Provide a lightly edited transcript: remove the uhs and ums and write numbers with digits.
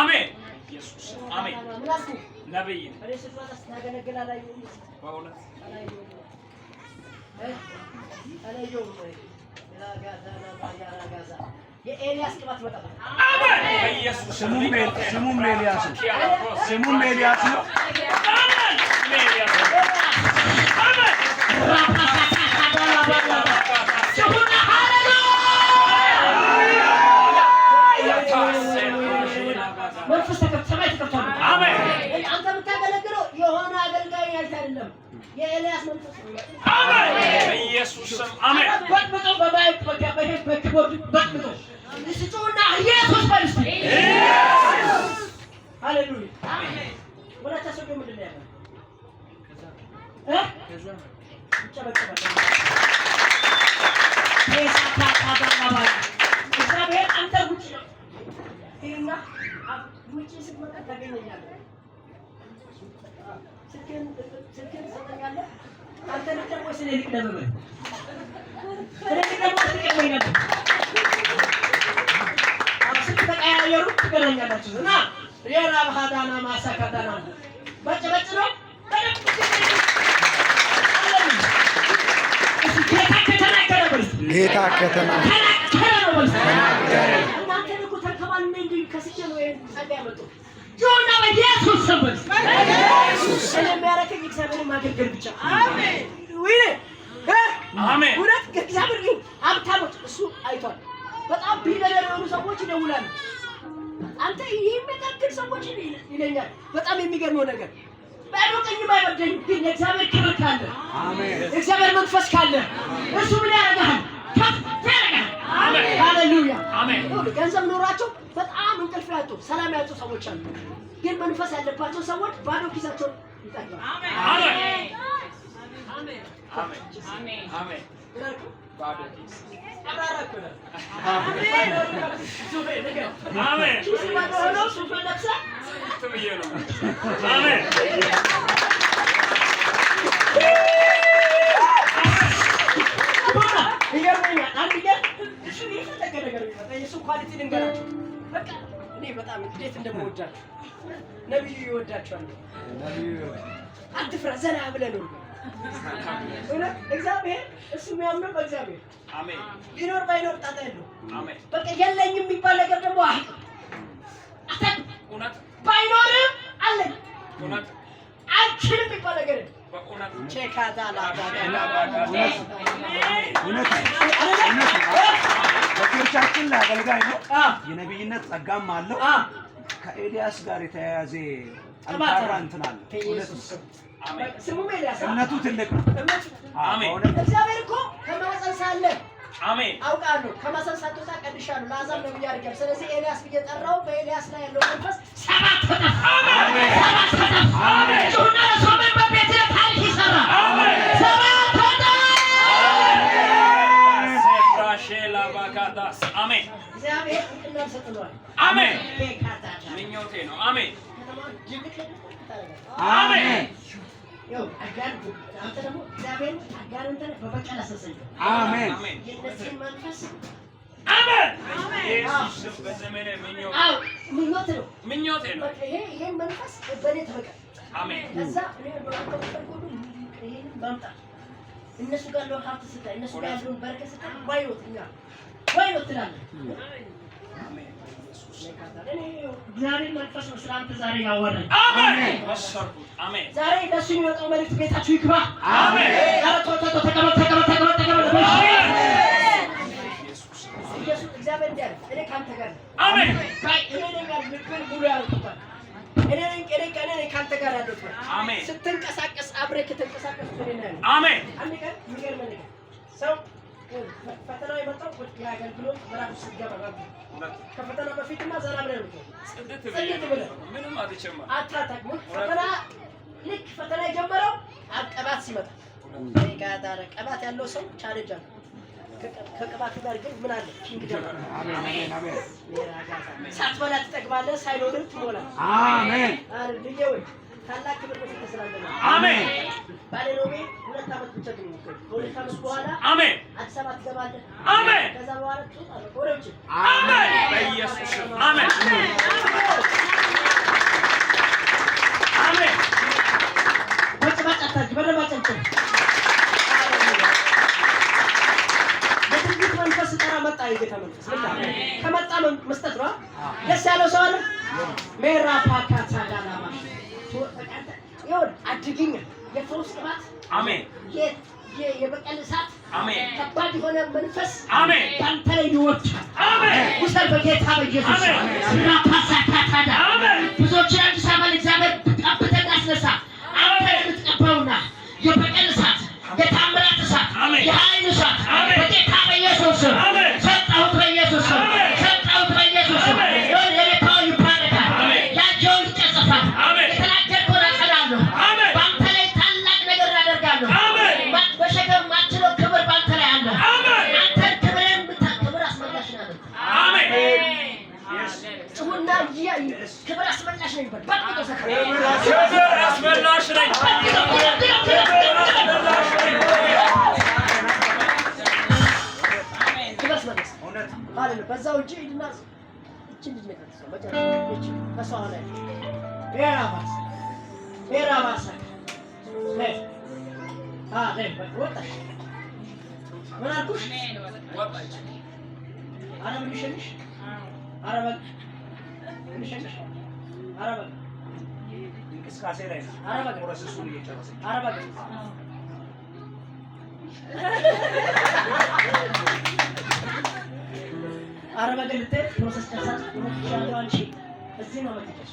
አሜን ኢየሱስ አሜን ነብይ እኔ ስፋታስ ታገለግላ ላይ በእውነት የኤልያስ ቅባት መጣ። አሜን ኢየሱስ ስሙም ኤልያስ ነው። ስሙም ኤልያስ ነው። አሜን ኤልያስ አሜን መንፈስ ተከፍተማይ ተከፍተማ አሜን አንተ የምታገለግለው የሆነ አገልጋይ አይደለም የኤልያስ መንፈስ ነው። አሜን ኢየሱስ አሜን በጥብጦ በባይክ በክቦድ በጥብጦ እስጩና ኢየሱስ ባይስ ሃሌሉያ አሜን ወላ ተሰዶ ምንድን ነው ያለው ከዛ ይጨበጨባል እግዚአብሔር አንተ ውጭ ነው እና ውጭ ስትመጣ ታገኘኛለህ ስልኬን ትሰጠኛለህ አንተ ደግሞ ስለልክ ደበበ ስለልክ ደግሞ ትቀበኛለህ አብስት ተቀያየሩ ትገናኛላችሁ እና የራብ ሀዳና ማሳካዳና በጭበጭ ነው ጌታ ከተናገረ እናንተ እኮ ተከባል እንዴ ከስቼ ነው ጸጋ ያመጡ ጆና በኢየሱስ ስም ስለሚያረከኝ እግዚአብሔርን ማገልገል ብቻ አሜን ወይ አሜን ወራት እግዚአብሔር ሀብታሞች እሱ አይቷል በጣም ቢሊየነር የሆኑ ሰዎች ይደውላሉ አንተ የሚያገልግል ሰዎች ይለኛል በጣም የሚገርመው ነገር ባይወቀኝ ባይወደኝ ግን እግዚአብሔር ክብር ካለ አሜን እግዚአብሔር መንፈስ ካለ እሱ ምን ያደርጋል ከፍ ያደርጋል አሜን ሃሌሉያ አሜን ገንዘብ ኖራቸው በጣም እንቅልፍ ያጡ ሰላም ያጡ ሰዎች አሉ ግን መንፈስ ያለባቸው ሰዎች ባዶ ኪሳቸው ይጠቅማል አሜን አሜን አሜን አሜን አሜን ባዶ ኪስ አብራራኩና አሜን አሜን ሱባኖ ሱፈለክሳ ትብየሎ አሜን ይገርመኛል አንድ ቀን እሱ ይፈለገ ነገር ይፈታ የሱ ኳሊቲ ልንገራችሁ በቃ እኔ በጣም እንዴት እንደምወዳችሁ ነብዩ ይወዳችኋል ነብዩ አትፍራ ዘና ብለህ ነው እግዚአብሔር እሱ የሚያምነው በእግዚአብሔር አሜን ቢኖር ባይኖር ጣጣ የለው አሜን በቃ የለኝም የሚባል ነገር ደግሞ እውነት ባይኖርም አለኝ እውነት አልችልም የሚባል ነገር በእውነት ቼካታላ በቸርቻችን ላይ አገልጋይ ነው የነብይነት ጸጋም አለው ከኤልያስ ጋር የተያያዘ ጠንካራ እንትን አለ አሜን ስሙም ኤልያስ እምነቱ ትልቅ ነው አሜን እግዚአብሔር እኮ ከማፀን ሳለ አሜን አውቃለሁ ከማፀን ሳትወጣ ቀድሻለሁ ለአዛብ ነብይ አድርገህ ስለዚህ ኤልያስ እየጠራው በኤልያስ ላይ ያለው መንፈስ ሰባት ተጠፋ አሜን ሰባት ተጠፋ አሜን ጆና ሶመን በቤት ታሪክ ይሰራ አሜን ሰባት ተጠፋ አሜን ሴፍራሼላ ባካታስ አሜን እግዚአብሔር እንድናም ሰጥቷል አሜን ቤካታታ ምኞቴ ነው አሜን አሜን ያው አጋር አንተ ደግሞ እግዚአብሔር አጋርንተን በበቀል አሰሰኝ አሜን የነዚህ መንፈስ አሜን ኢየሱስ በዘመኔ ምኞቴ ነው ይሄ መንፈስ በኔ ተበቀል አሜን ከዛ እኔ በመቆጣጠር ይሄን ማምጣት እነሱ ጋር ነው ሀብት ስታይ እነሱ ጋር ያለውን በረከት ስታይ ዋይኖት ትላለህ አሜን እግዚአብሔር መንፈስ ነው ስላንተ ዛሬ ያወራኝ አሜን ወሰርኩት አሜን ዛሬ ለሱ የሚወጣው መልእክት ቤታችሁ ይግባ አሜን ተቀበል ኢየሱስ እግዚአብሔር እንዲያለ እኔ ካንተ ጋር አሜን እኔ ነኝ ልብን ሙሉ ያልኩታል እኔ ነኝ ካንተ ጋር ያለሁት አሜን ስትንቀሳቀስ አብረህ ከተንቀሳቀስ እኔ ነኝ አሜን አንድ ቀን የሚገርም ነገር ሰው ፈተና የመጣው የአገልግሎት ምዕራፍ ውስጥ ገባ ከፈተና በፊትማ ዘና ብለህ ነው ጽድት ብለህ ምንም አትጨምር አታታቅ ፈተና ልክ ፈተና የጀመረው አቀባት ሲመጣ ይጋዳረ ቀባት ያለው ሰው ቻሌንጅ አለ ከቀባቱ ጋር ግን ምን አለ ኪንግደም አሜን አሜን ሳትበላ ትጠግባለህ ሳይኖርም ትሞላለህ አሜን አልልዬ ወይ ታላቅ ክብር በፊት ተስራለና አሜን ባለሮቤ 2 ዓመት ብቻ ነው ከሁለት ዓመት በኋላ አሜን አዲስ አበባ ትገባለህ አሜን ከዛ በኋላ ትወጣለህ ወደ ውጭ አሜን በኢየሱስ አሜን ደስ ያለው ሰው አለ? ሜራ ፓካታ ዳላማሽ ይሁን አድግኝ የፈውስ ቅባት አሜን። የበቀል እሳት አሜን። ከባድ የሆነ መንፈስ አሜን። ባንተ ላይ ይወጣ። አሜን። ውሰድ በጌታ በኢየሱስ ስም። ራፓሳካታዳ ብዙዎችን አዲስ አበባ እግዚአብሔር ቀብተን አስነሳ። አንተ የምትቀባውና የበቀል እሳት፣ የታምራት እሳት፣ የኃይል እሳት በጌታ በኢየሱስ ስም ሰጠሁት። በኢየሱስ ስም ሰጠሁት። በኢየሱስ ስም የቤታው ይባረካል። ያጀውን ይጨጸፋል። የተናገርከውን አጸናለሁ። በአንተ ላይ ታላቅ ነገር አደርጋለሁ። በሸከም ማችለው ክብር በአንተ ላይ አለ። አንተን ክብርን ክብር አስመላሽ ነው። አሜን። ጩሁና ክብር አስመላሽ ነው ይባል። ባክ ተሰከረ ክብር አስመላሽ ነኝ። ክብር አስመላሽ ማለት ነው። በዛው እጅ ሂድና እቺን ልጅ ነገር ተሰማ መጨረሻ እቺ በሷ ላይ ሜራባሳ ነይ ነይ ወጣሽ። ምን አልኩሽ? ወጣች። አረብ ልሸኝሽ? አረብ ልሸኝሽ? አረብ እንቅስቃሴ ላይ ነው። አረብ ፕሮሰሱን እየጨረሰች አረብ አረብ ልትሄድ ፕሮሰስ ጨርሳ ትሻለዋል። እሺ እዚህ ነው መጥተሽ